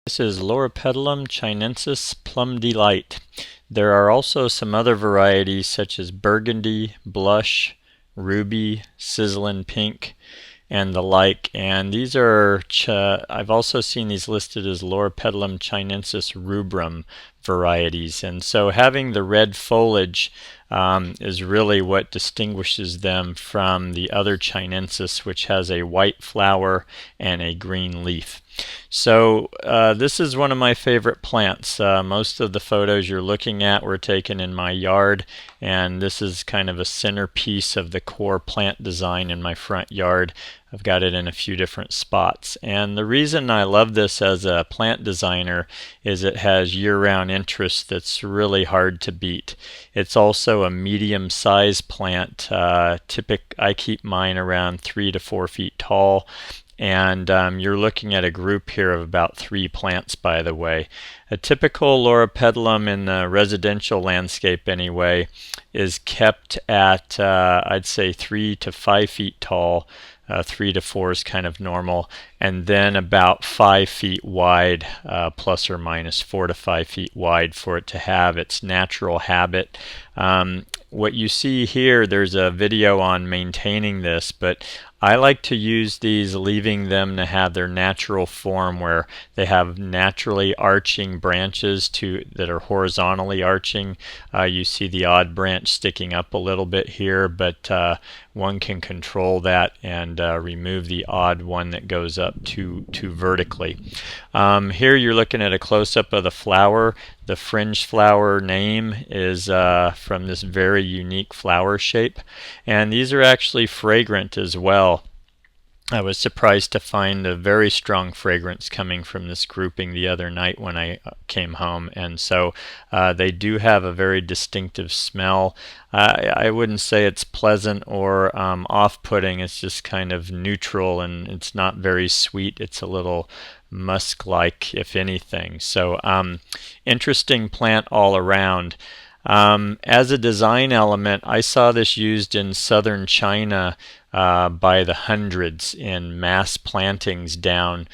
This is Loropetalum chinesis Plum Delight. There are also some other varieties such as Burgundy, Blush, Ruby, Sizzlin' Pink, and the like. And these are, I've also seen these listed as Loropetalum chinesis rubrum varieties. And so having the red foliage is really what distinguishes them from the other chinesis, which has a white flower and a green leaf. So this is one of my favorite plants. Most of the photos you're looking at were taken in my yard, and this is kind of a centerpiece of the core plant design in my front yard. I've got it in a few different spots. And the reason I love this as a plant designer is it has year-round interest that's really hard to beat. It's also a medium-sized plant. I keep mine around 3 to 4 feet tall. And you're looking at a group here of about 3 plants, by the way. A typical Loropetalum in the residential landscape anyway is kept at I'd say 3 to 5 feet tall. 3 to 4 is kind of normal, and then about 5 feet wide, plus or minus 4 to 5 feet wide, for it to have its natural habit. What you see here, there's a video on maintaining this, but I like to use these, leaving them to have their natural form where they have naturally arching branches that are horizontally arching. You see the odd branch sticking up a little bit here, but one can control that and remove the odd one that goes up too vertically. Here you're looking at a close-up of the flower. The fringe flower name is from this very unique flower shape, and these are actually fragrant as well. I was surprised to find a very strong fragrance coming from this grouping the other night when I came home, and so they do have a very distinctive smell. I wouldn't say it's pleasant or off-putting. It's just kind of neutral, and it's not very sweet. It's a little musk-like, if anything. So interesting plant all around. As a design element, I saw this used in southern China by the hundreds in mass plantings down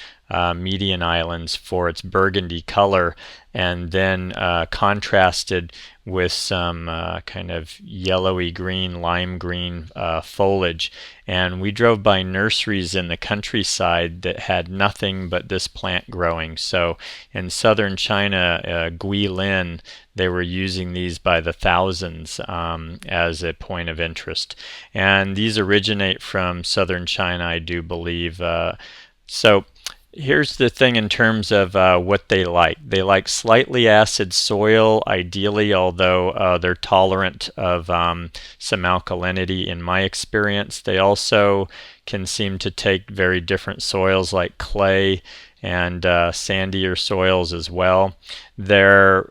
median islands for its burgundy color, and then contrasted with some kind of yellowy green, lime green foliage. And we drove by nurseries in the countryside that had nothing but this plant growing. So in southern China, Guilin, they were using these by the thousands as a point of interest. And these originate from southern China, I do believe. So here's the thing in terms of what they like. They like slightly acid soil, ideally, although they're tolerant of some alkalinity in my experience. They also can seem to take very different soils like clay and sandier soils as well. They're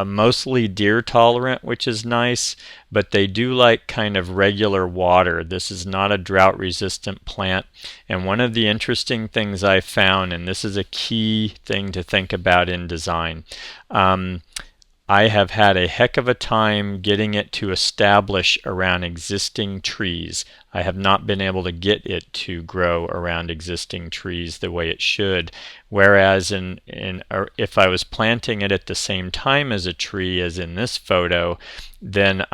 mostly deer tolerant, which is nice, but they do like kind of regular water. This is not a drought resistant plant. And one of the interesting things I found, and this is a key thing to think about in design, I have had a heck of a time getting it to establish around existing trees. I have not been able to get it to grow around existing trees the way it should. Whereas if I was planting it at the same time as a tree, as in this photo, then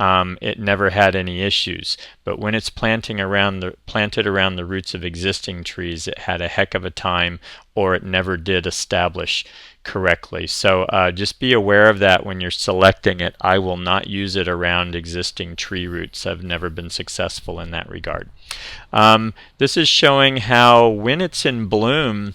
it never had any issues. But when it's planted around the roots of existing trees, it had a heck of a time, or it never did establish correctly. So just be aware of that when you're selecting it. I will not use it around existing tree roots. I've never been successful in that regard. This is showing how when it's in bloom,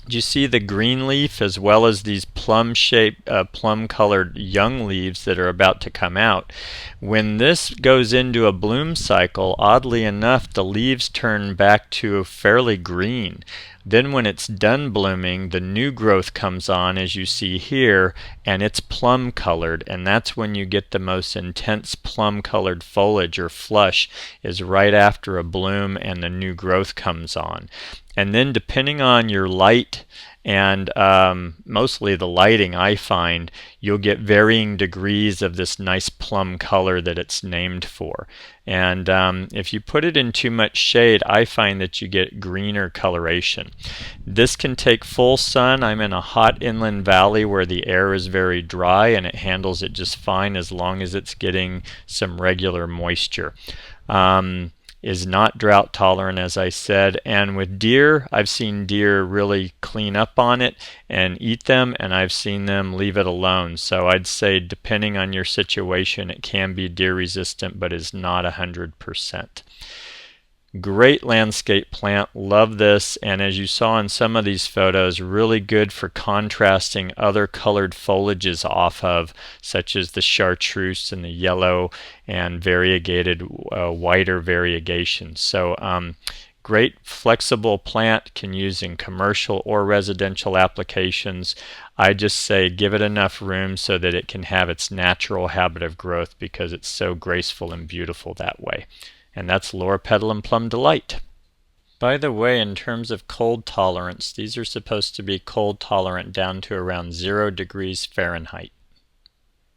you see the green leaf as well as these plum-shaped, plum-colored young leaves that are about to come out. When this goes into a bloom cycle, oddly enough, the leaves turn back to fairly green. Then when it's done blooming, the new growth comes on, as you see here, and it's plum colored, and that's when you get the most intense plum colored foliage or flush, is right after a bloom and the new growth comes on. And then depending on your light and mostly the lighting, I find you'll get varying degrees of this nice plum color that it's named for. And if you put it in too much shade, I find that you get greener coloration. This can take full sun. I'm in a hot inland valley where the air is very dry, and it handles it just fine as long as it's getting some regular moisture. Is not drought tolerant, as I said. And with deer, I've seen deer really clean up on it and eat them, and I've seen them leave it alone. So I'd say, depending on your situation, it can be deer resistant, but is not 100%. Great landscape plant, love this, and as you saw in some of these photos, really good for contrasting other colored foliages off of, such as the chartreuse and the yellow and variegated whiter variegation. So great flexible plant, can use in commercial or residential applications. I just say give it enough room so that it can have its natural habit of growth, because it's so graceful and beautiful that way. And that's Loropetalum Plum Delight. By the way, in terms of cold tolerance, these are supposed to be cold tolerant down to around 0 degrees Fahrenheit.